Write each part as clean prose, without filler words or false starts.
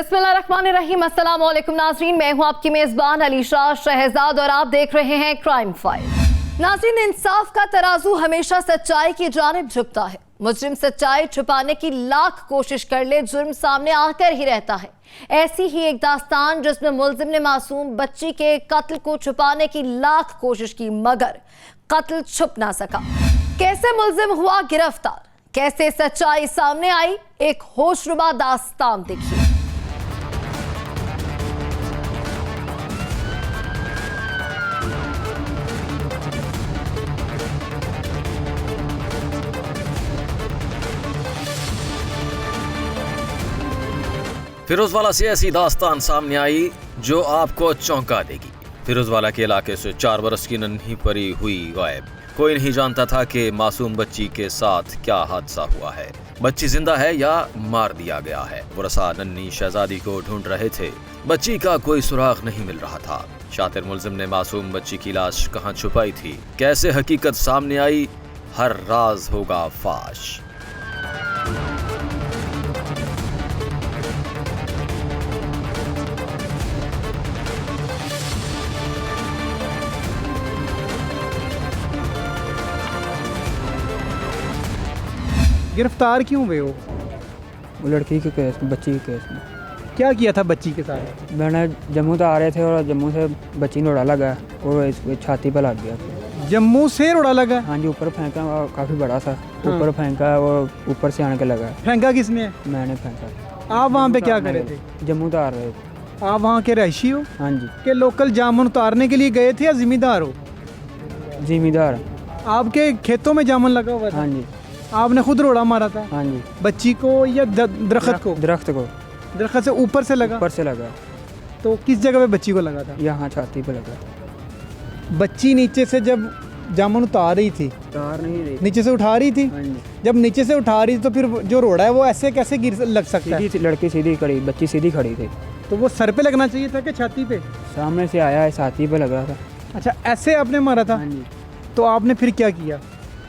बिस्मिल्लाहिर्रहमानिर्रहीम। अस्सलाम वालेकुम नाज़रीन, मैं हूं आपकी मेज़बान अलीशा शहजाद और आप देख रहे हैं क्राइम फाइल। नाज़रीन, इंसाफ का तराजू हमेशा सच्चाई की जानिब झुकता है। मुजरिम सच्चाई छुपाने की लाख कोशिश कर ले, जुर्म सामने आकर ही रहता है। ऐसी ही एक दास्तान जिसमें मुलजिम ने मासूम बच्ची के कत्ल को छुपाने की लाख कोशिश की, मगर कत्ल छुप ना सका। कैसे मुलजिम हुआ गिरफ्तार, कैसे सच्चाई सामने आई, एक होशरुबा दास्तान देखिए। फिरोजवाला से ऐसी दास्तान सामने आई जो आपको चौंका देगी। फिरोजवाला के इलाके से 4 बरस की नन्ही परी हुई गायब। कोई नहीं जानता था कि मासूम बच्ची के साथ क्या हादसा हुआ है। बच्ची जिंदा है या मार दिया गया है। वरसा नन्ही शहजादी को ढूंढ रहे थे। बच्ची का कोई सुराग नहीं मिल रहा था। शातिर मुलजिम ने मासूम बच्ची की लाश कहां छुपाई थी, कैसे हकीकत सामने आई, हर राज होगा फाश। गिरफ्तार क्यों हुए हो? वो लड़की के केस में, बच्ची के केस में। क्या किया था बच्ची के साथ? मैंने जम्मू से आ रहे थे और जम्मू से बच्ची ने उड़ा लगा और इसको छाती पर लग गया। जम्मू से रोड़ा लगा? हाँ जी, ऊपर फेंका और काफ़ी बड़ा था। ऊपर फेंका और ऊपर से आने के लगा। फेंका किसने? मैंने फेंका। आप वहाँ पे क्या कर रहे थे? जम्मू से आ रहे थे। आप वहाँ के रहायशी हो? हाँ जी। के लोकल जामुन उतारने के लिए गए थे या जिम्मेदार हो? जिम्मेदार। आपके खेतों में जामुन लगा हुआ था? हाँ जी। आपने खुद रोड़ा मारा था? हाँ जी। बच्ची को या दरख्त को? दरख्त को। दरख्त से ऊपर से लगा? ऊपर से लगा। तो किस जगह पे बच्ची को लगा था? यहाँ छाती पे लगा। बच्ची नीचे से जब जामुन उतार रही थी, उतार नहीं रही, नीचे से उठा रही थी? हाँ जी। जब नीचे से उठा रही थी तो फिर जो रोड़ा है वो ऐसे कैसे गिर लग सकता है? सीधी लड़की सीधी खड़ी, बच्ची सीधी खड़ी थी। तो वो सर पे लगना चाहिए था कि छाती पे? सामने से आया है, छाती पे लगा था। अच्छा, ऐसे आपने मारा था? हाँ जी। तो आपने फिर क्या किया?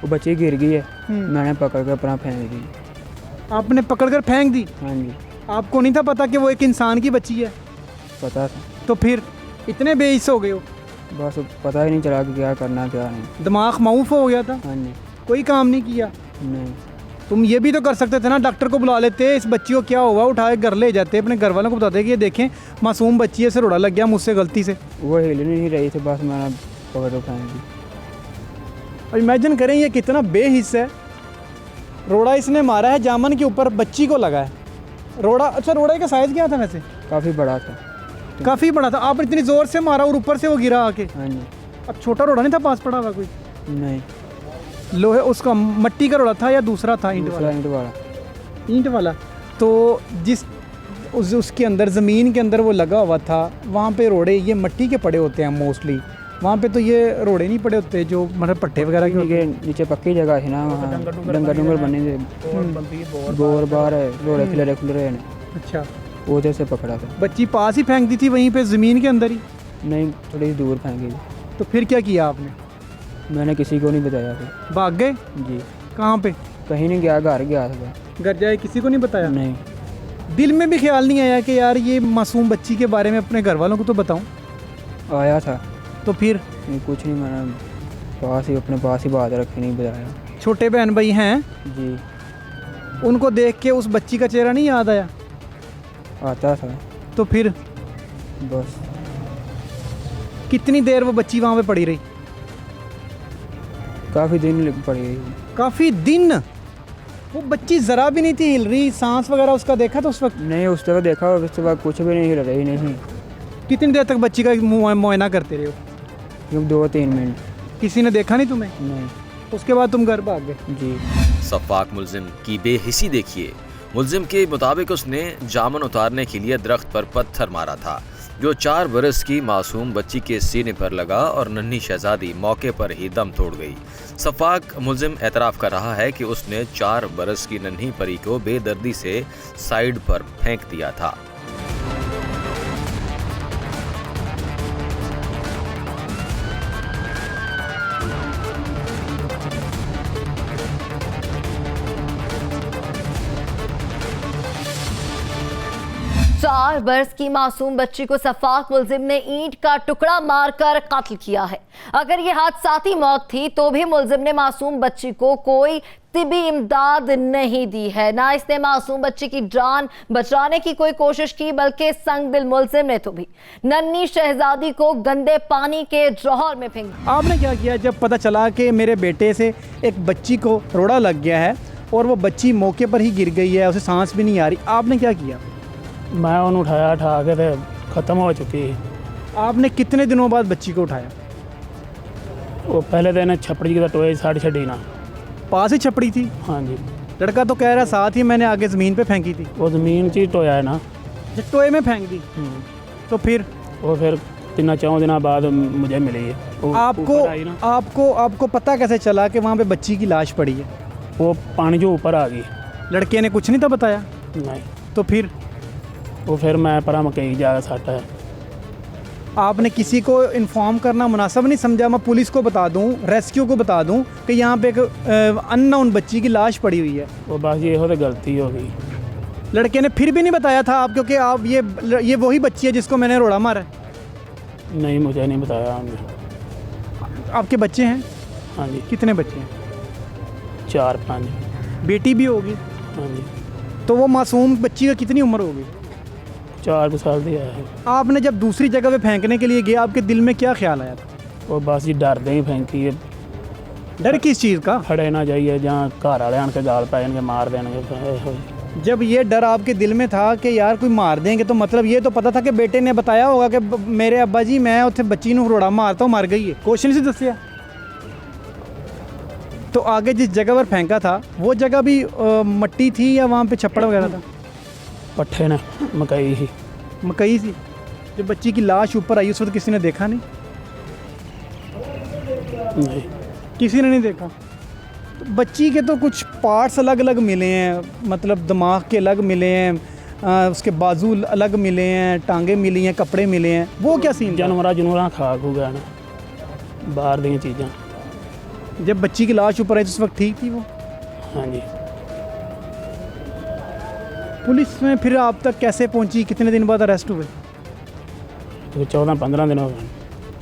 वो बच्ची गिर गई है, मैंने पकड़ कर अपना फेंक दी। आपने पकड़कर फेंक दी? हाँ जी। आपको नहीं था पता कि वो एक इंसान की बच्ची है? पता था। तो फिर इतने बेइज्जत हो गए हो? बस पता ही नहीं चला कि क्या करना क्या नहीं। दिमाग माऊफ हो गया था? हाँ जी। कोई काम नहीं किया? नहीं। तुम ये भी तो कर सकते थे ना, डॉक्टर को बुला लेते, इस बच्ची को क्या हुआ, उठा के घर ले जाते, अपने घर वालों को बताते कि ये देखें मासूम बच्ची है, से रोड़ा लग गया मुझसे गलती से। वो हिल नहीं रही थी, बस मैंने पकड़ के फेंक दी। और इमेजिन करें ये कितना बेहिस है। रोड़ा इसने मारा है, जामन के ऊपर बच्ची को लगा है रोड़ा। अच्छा, रोड़े का साइज़ क्या था वैसे? काफ़ी बड़ा था। काफ़ी बड़ा था। आप इतनी ज़ोर से मारा और ऊपर से वो गिरा आके? हाँ जी। अब छोटा रोड़ा नहीं था पास पड़ा हुआ कोई? नहीं। लोहे उसका मट्टी का रोड़ा था या दूसरा था? ईंट वाला? ईंट वाला। ईंट वाला। तो जिस उसके अंदर ज़मीन के अंदर वो लगा हुआ था, वहाँ पे रोड़े ये मट्टी के पड़े होते हैं मोस्टली। वहाँ पे तो ये रोड़े नहीं पड़े होते जो मतलब पट्टे वगैरह के होते। नीचे पक्की जगह है ना, वहाँ डंगर बने थे, बोर बार रोड़े खिलरे खुलरे हैं। अच्छा, उधर से पकड़ा था। बच्ची पास ही फेंक दी थी वहीं पे ज़मीन के अंदर ही? नहीं, थोड़ी दूर फेंकी। तो फिर क्या किया आपने? मैंने किसी को नहीं बताया फिर। भाग गए? जी। कहाँ पे? कहीं नहीं गया, घर गया था। घर जाए किसी को नहीं बताया? नहीं। दिल में भी ख्याल नहीं आया कि यार ये मासूम बच्ची के बारे में अपने घर वालों को तो बताऊं? आया था। तो फिर? नहीं, कुछ नहीं, मैंने अपने पास ही बात रखी, नहीं बताया। छोटे बहन भाई हैं जी। उनको देख के उस बच्ची का चेहरा नहीं याद आया? आता था। तो फिर? बस। कितनी देर वो बच्ची वहाँ पे पड़ी रही? काफ़ी दिन पड़ी गई। काफ़ी दिन? वो बच्ची ज़रा भी नहीं थी हिल रही, सांस वगैरह उसका देखा तो उस वक्त? नहीं, उस तरह देखा और उसके बाद कुछ भी नहीं हिल रही। नहीं। कितनी देर तक बच्ची का मुआयना करते रहे हो? 2-3 मिनट। किसी ने देखा नहीं तुम्हें? नहीं। उसके बाद तुम घर भाग गए? जी। सफाक मुलजिम की बेहिसी देखिए। मुलजिम के मुताबिक उसने जामन उतारने के लिए दरख्त पर पत्थर मारा था जो 4 बरस की मासूम बच्ची के सीने पर लगा और नन्ही शहजादी मौके पर ही दम तोड़ गई। सफाक मुलजिम एतराफ़ कर रहा है कि उसने 4 बरस की नन्ही परी को बेदर्दी से साइड पर फेंक दिया था। 4 वर्ष की मासूम बच्ची को सफाक मुलजिम ने ईंट का टुकड़ा मारकर कत्ल किया है। अगर ये हादसाती मौत थी तो भी मुलजिम ने मासूम बच्ची को कोई तिबी इमदाद नहीं दी है, ना इसने मासूम बच्ची की जान बचाने की कोई कोशिश की, बल्कि संगदिल मुलजिम ने तो भी नन्ही शहजादी को गंदे पानी के जौहर में फेंक दिया। आपने क्या किया जब पता चला कि मेरे बेटे से एक बच्ची को रोड़ा लग गया है और वो बच्ची मौके पर ही गिर गई है, उसे सांस भी नहीं आ रही, आपने क्या किया? मैं उन्हें उठा के तो ख़त्म हो चुकी है। आपने कितने दिनों बाद बच्ची को उठाया? वो पहले दिन छपड़ी की टोए साड़ी छड़ी ना। पास ही छपड़ी थी? हाँ जी। लड़का तो कह रहा साथ ही मैंने आगे ज़मीन पे फेंकी थी। वो ज़मीन च टोया है ना, टोए में फेंक दी। तो फिर वो फिर 3-4 दिन बाद मुझे मिली है। वो आपको ऊपर आई ना, आपको पता कैसे चला कि वहाँ पे बच्ची की लाश पड़ी है? वो पानी जो ऊपर आ गई। लड़के ने कुछ नहीं था बताया? नहीं। तो फिर मैं परा मकई जाकर साटा है। आपने किसी को इन्फॉर्म करना मुनासिब नहीं समझा? मैं पुलिस को बता दूं, रेस्क्यू को बता दूं कि यहाँ पे एक अननोन बच्ची की लाश पड़ी हुई है? वो बस ये हो तो गलती हो गई। लड़के ने फिर भी नहीं बताया था आप, क्योंकि आप ये वही बच्ची है जिसको मैंने रोड़ा मारा है? नहीं, मुझे नहीं बताया हमने। आपके बच्चे हैं? हाँ जी। कितने बच्चे हैं? 4-5। बेटी भी होगी? हाँ जी। तो वो मासूम बच्ची का कितनी उम्र होगी? 4 साल दिया है। आपने जब दूसरी जगह पे फेंकने के लिए गए, आपके दिल में क्या ख्याल आया था? वो बस ही डर दे ही फेंकी है। डर किस चीज़ का? खड़े ना जाइए जहाँ घर वाले आन के गाल पाएंगे, मार देंगे। जब ये डर आपके दिल में था कि यार कोई मार देंगे, तो मतलब ये तो पता था कि बेटे ने बताया होगा कि मेरे अब्बा जी मैं उत्थे बच्ची नूं रोड़ा मारता हूँ, मर गई है, क्वेश्चन से दसिया? तो आगे जिस जगह पर फेंका था वो जगह भी मट्टी थी या वहाँ पे छप्पड़ वगैरह था? पट्ठे ने मकई ही। मकई सी। जब बच्ची की लाश ऊपर आई उस वक्त किसी ने देखा नहीं? नहीं, किसी ने नहीं देखा। तो बच्ची के तो कुछ पार्ट्स अलग अलग मिले हैं, मतलब दिमाग के अलग मिले हैं, उसके बाजू अलग मिले हैं, टांगे मिली हैं, कपड़े मिले हैं, वो क्या सीन? जानवरा खा खू गया ना बाहर दी चीज़ां। जब बच्ची की लाश ऊपर आई तो उस वक्त ठीक थी वो? हाँ जी। पुलिस में फिर आप तक कैसे पहुंची? कितने दिन बाद अरेस्ट हुए? तो 14-15 दिन हो गए।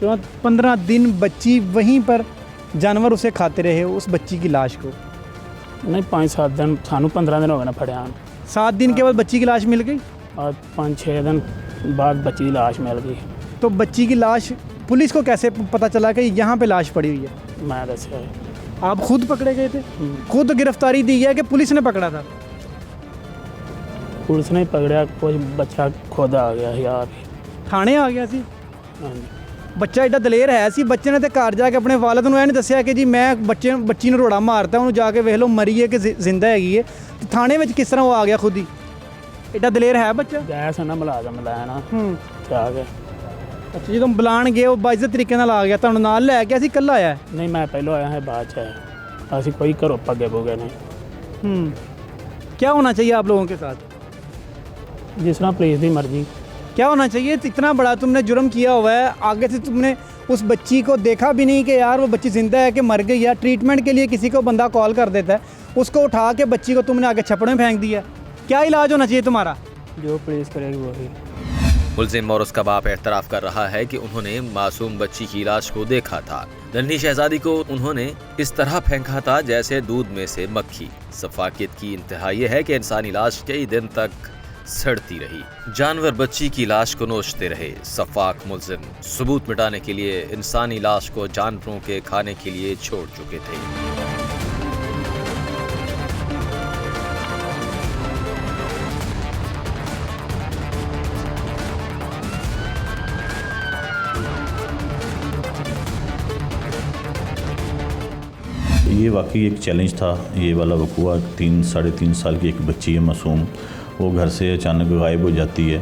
14-15 दिन बच्ची वहीं पर, जानवर उसे खाते रहे उस बच्ची की लाश को? नहीं, 5-7 दिन, सानू 15 दिन हो गए ना फड़िया। 7 दिन के बाद बच्ची की लाश मिल गई और 5-6 दिन बाद बच्ची की लाश मिल गई। तो बच्ची की लाश पुलिस को कैसे पता चला कि यहाँ पे लाश पड़ी हुई है? मैं दसिया। आप खुद पकड़े गए थे? खुद गिरफ्तारी दी है कि पुलिस ने पकड़ा था? पुलिस ने पकड़ा, कुछ बच्चा खुद आ गया यार। थाने आ गया सी? हाँ जी। ਬੱਚਾ ਐਡਾ ਦਲੇਰ ਹੈ ਸੀ, ਬੱਚੇ ਨੇ ਤੇ ਘਰ ਜਾ ਕੇ ਆਪਣੇ ਵਾਲਿਦ ਨੂੰ ਇਹ ਨਹੀਂ ਦੱਸਿਆ ਕਿ ਜੀ ਮੈਂ ਬੱਚੀ ਨੂੰ ਰੋੜਾ ਮਾਰਤਾ, ਉਹਨੂੰ ਜਾ ਕੇ ਵੇਖ ਲਓ ਮਰੀ ਹੈ ਕਿ ਜ਼ਿੰਦਾ ਹੈਗੀ ਹੈ। ਤੇ ਥਾਣੇ ਵਿੱਚ ਕਿਸ ਤਰ੍ਹਾਂ ਉਹ ਆ ਗਿਆ ਖੁਦ ਹੀ? ਐਡਾ ਦਲੇਰ ਹੈ ਬੱਚਾ? ਗੈਸ ਨਾ ਮੁਲਾਜ਼ਮ ਲੈਣਾ ਤੇ ਆ ਗਿਆ। ਅੱਛਾ, ਜਦੋਂ ਬੁਲਾਣ ਗਏ ਉਹ ਬਾਇਜ਼ਤ ਤਰੀਕੇ ਨਾਲ ਆ ਗਿਆ, ਤੁਹਾਨੂੰ ਨਾਲ ਲੈ ਗਿਆ ਸੀ, ਇਕੱਲਾ ਆਇਆ? ਨਹੀਂ, ਮੈਂ ਪਹਿਲਾਂ ਆਇਆ ਹੈ, ਬਾਅਦ 'ਚ ਆਇਆ। ਅਸੀਂ ਕੋਈ ਘਰੋਂ ਪੱਗੇ ਪੁਗੇ नहीं। क्या होना चाहिए आप लोगों के साथ? जिस तरह पुलिस की मर्जी। क्या होना चाहिए? इतना बड़ा तुमने जुर्म किया हुआ है, आगे से तुमने उस बच्ची को देखा भी नहीं कि यार वो बच्ची ज़िंदा है कि मर गई है। ट्रीटमेंट के लिए किसी को बंदा कॉल कर देता है, उसको उठा के बच्ची को तुमने आगे छपड़े में फेंक दिया। क्या इलाज होना चाहिए तुम्हारा? जो पुलिस करेगी वही। मुलजिम और उसका बाप एतराफ़ कर रहा है कि उन्होंने मासूम बच्ची की लाश को देखा था। नन्ही शहजादी को उन्होंने इस तरह फेंका था जैसे दूध में से मक्खी। सफाकियत की इंतहा ये है कि इंसानी लाश कई दिन तक सड़ती रही, जानवर बच्ची की लाश को नोचते रहे। सफाक मुलजिम सबूत मिटाने के लिए इंसानी लाश को जानवरों के खाने के लिए छोड़ चुके थे। ये वाकई एक चैलेंज था। ये वाला वकूआ 3-3.5 साल की एक बच्ची है मासूम, वो घर से अचानक गायब हो जाती है।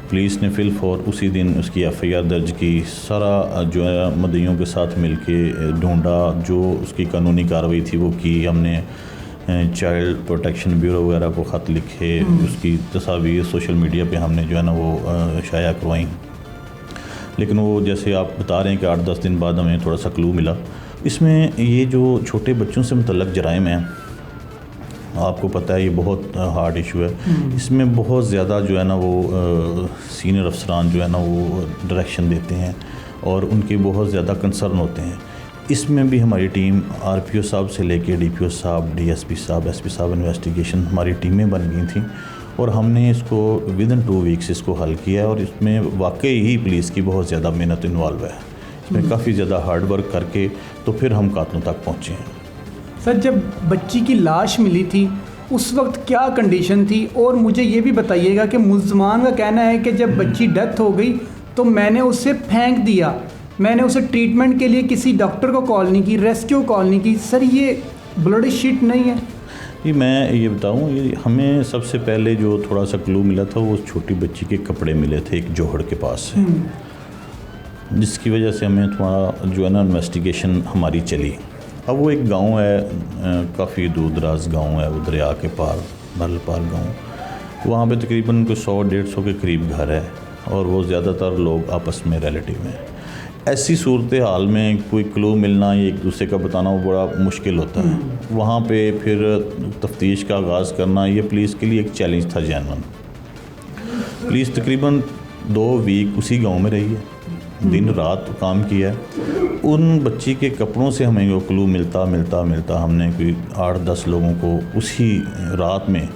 पुलिस ने फिल फौर उसी दिन उसकी FIR दर्ज की, सारा जो है मुद्दइयों के साथ मिलके ढूंढा, जो उसकी कानूनी कार्रवाई थी वो की। हमने चाइल्ड प्रोटेक्शन ब्यूरो वगैरह को ख़त लिखे, उसकी तस्वीर सोशल मीडिया पे हमने जो है ना वो शाया करवाई। लेकिन वो जैसे आप बता रहे हैं कि 8-10 दिन बाद हमें थोड़ा सा क्लू मिला। इसमें ये जो छोटे बच्चों से मुतल्लक जराइम हैं आपको पता है ये बहुत हार्ड इशू है। इसमें बहुत ज़्यादा जो है ना वो सीनियर अफसरान जो है ना वो डायरेक्शन देते हैं और उनके बहुत ज़्यादा कंसर्न होते हैं। इसमें भी हमारी टीम आरपीओ साहब से लेके डीपीओ साहब, डीएसपी साहब, एसपी साहब इन्वेस्टिगेशन हमारी टीमें बन गई थी और हमने इसको विदिन 2 वीक्स इसको हल किया है और इसमें वाकई ही पुलिस की बहुत ज़्यादा मेहनत इन्वॉल्व है। इसमें काफ़ी ज़्यादा हार्ड वर्क करके तो फिर हम कातलों तक पहुँचे हैं। सर, जब बच्ची की लाश मिली थी उस वक्त क्या कंडीशन थी? और मुझे ये भी बताइएगा कि मुल्ज़मान का कहना है कि जब बच्ची डेथ हो गई तो मैंने उसे फेंक दिया, मैंने उसे ट्रीटमेंट के लिए किसी डॉक्टर को कॉल नहीं की, रेस्क्यू कॉल नहीं की। सर, ये ब्लडी शीट नहीं है? जी, मैं ये बताऊं, ये हमें सबसे पहले जो थोड़ा सा क्लू मिला था वो छोटी बच्ची के कपड़े मिले थे एक जोहड़ के पास से, जिसकी वजह से हमें थोड़ा जो है ना इन्वेस्टिगेशन हमारी चली। अब वो एक गांव है, काफ़ी दूर दराज गांव है, वो दरिया के पार बरलपार गांव। वहाँ पे तकरीबन कोई 100-150 के करीब घर है और वो ज़्यादातर लोग आपस में रिलेटिव हैं। ऐसी सूरत हाल में कोई क्लू मिलना या एक दूसरे का बताना वो बड़ा मुश्किल होता है। वहाँ पे फिर तफ्तीश का आगाज़ करना ये पुलिस के लिए एक चैलेंज था जेन्युइन। पुलिस तकरीबन 2 वीक उसी गांव में रही है, दिन रात काम किया है। उन बच्ची के कपड़ों से हमें वो क्लू मिलता हमने कोई 8-10 लोगों को उसी रात में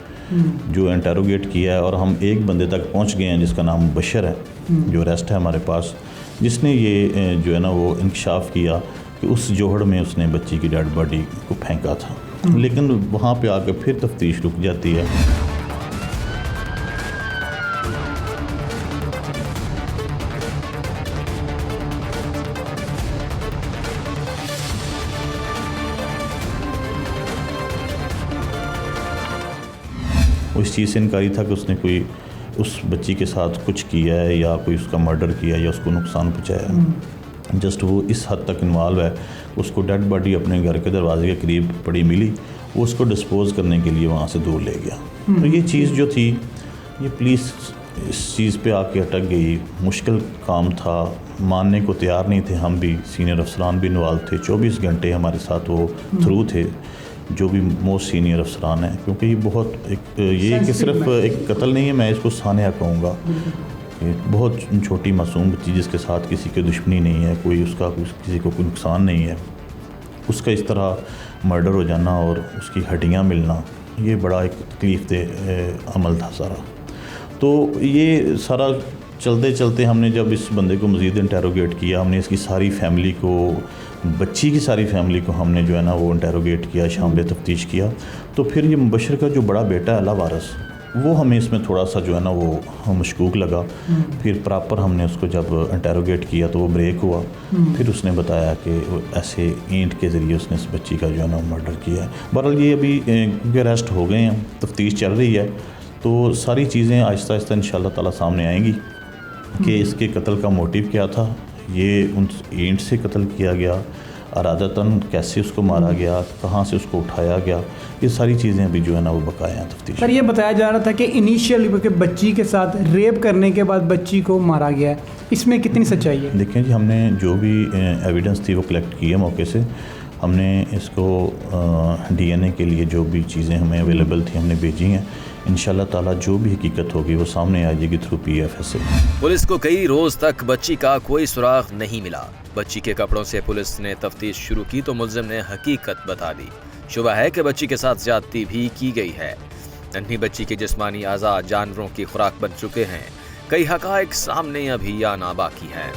जो इंटेरोगेट किया है और हम एक बंदे तक पहुंच गए हैं जिसका नाम बशर है, जो अरेस्ट है हमारे पास, जिसने ये जो है ना वो इंकशाफ किया कि उस जोहड़ में उसने बच्ची की डेड बॉडी को फेंका था। लेकिन वहाँ पे आकर फिर तफ्तीश रुक जाती है। उस चीज़ से इनकारी था कि उसने कोई उस बच्ची के साथ कुछ किया है या कोई उसका मर्डर किया या उसको नुकसान पहुँचाया। जस्ट वो इस हद तक इन्वॉल्व है। उसको डेड बॉडी अपने घर के दरवाजे के करीब पड़ी मिली, वो उसको डिस्पोज करने के लिए वहाँ से दूर ले गया। तो ये चीज़ जो थी, ये पुलिस इस चीज़ पे आके अटक गई। मुश्किल काम था, मानने को तैयार नहीं थे। हम भी, सीनियर अफसरान भी इन्वॉल्व थे, 24 घंटे हमारे साथ वो थ्रू थे, जो भी मोस्ट सीनियर अफसरान हैं, क्योंकि ये बहुत ये कि सिर्फ एक कत्ल नहीं है, मैं इसको सानिया कहूँगा। बहुत छोटी मासूम बच्ची जिसके साथ किसी की दुश्मनी नहीं है, कोई उसका किसी को कोई नुकसान नहीं है, उसका इस तरह मर्डर हो जाना और उसकी हड्डियाँ मिलना, ये बड़ा एक तकलीफ़ दे अमल था सारा। तो ये सारा चलते चलते हमने जब इस बंदे को मज़ीद इंटेरोगेट किया, हमने इसकी सारी फैमिली को, बच्ची की सारी फैमिली को हमने जो है ना वो इंटेरोगेट किया, शामिल तफ्तीश किया। तो फिर ये मुबशर का जो बड़ा बेटा है अला वारस, वो हमें इसमें थोड़ा सा जो है ना वो मशकूक लगा। फिर प्रॉपर हमने उसको जब इंटेरोगेट किया तो वो ब्रेक हुआ। फिर उसने बताया कि ऐसे ईंट के ज़रिए उसने इस बच्ची का जो है ना मर्डर किया है। बहरहाल ये अभी अरेस्ट हो गए हैं, तफ्तीश चल रही है, तो सारी चीज़ें आहिस्ता आहिस्ता इंशाअल्लाह ताला सामने आएंगी कि इसके कत्ल का मोटिव क्या था, ये उन ईंट से कत्ल किया गया, अरादतन कैसे उसको मारा गया, कहाँ से उसको उठाया गया, ये सारी चीज़ें अभी जो है ना वो बकाया हैं तफ्तीश। सर, ये बताया जा रहा था कि इनिशियल बच्ची के साथ रेप करने के बाद बच्ची को मारा गया है, इसमें कितनी सच्चाई है? देखें जी, हमने जो भी एविडेंस थी वो कलेक्ट की है मौके से। हमने इसको DNA के लिए जो भी चीज़ें हमें अवेलेबल थी हमने भेजी हैं। इंशाल्लाह ताला जो भी हकीकत होगी वो सामने आ जाएगी थ्रू PFS से। पुलिस को कई रोज तक बच्ची का कोई सुराग नहीं मिला। बच्ची के कपड़ों से पुलिस ने तफ्तीश शुरू की तो मुलजिम ने हकीकत बता दी। शुबा है कि बच्ची के साथ ज्यादती भी की गई है। नन्ही बच्ची के जिस्मानी आज़ा जानवरों की खुराक बन चुके हैं। कई हकायक सामने अभी आना बाकी है।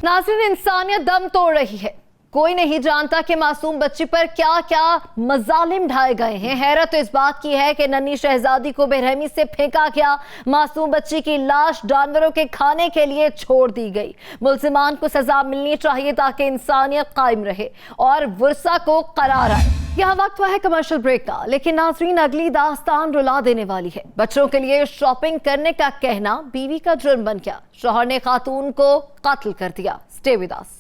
नाज़रीन, इंसानियत दम तोड़ रही है। कोई नहीं जानता कि मासूम बच्ची पर क्या क्या मजालिम ढाए गए हैं। हैरत तो इस बात की है कि नन्ही शहजादी को बेरहमी से फेंका गया, मासूम बच्ची की लाश जानवरों के खाने के लिए छोड़ दी गई। मुल्जिमान को सजा मिलनी चाहिए ताकि इंसानियत कायम रहे और वर्सा को करार आए। यहाँ वक्त हुआ है कमर्शियल ब्रेक का, लेकिन नाज़रीन अगली दास्तान रुला देने वाली है। बच्चों के लिए शॉपिंग करने का कहना बीवी का जुर्म बन गया। शौहर ने खातून को कत्ल कर दिया। Stay with us.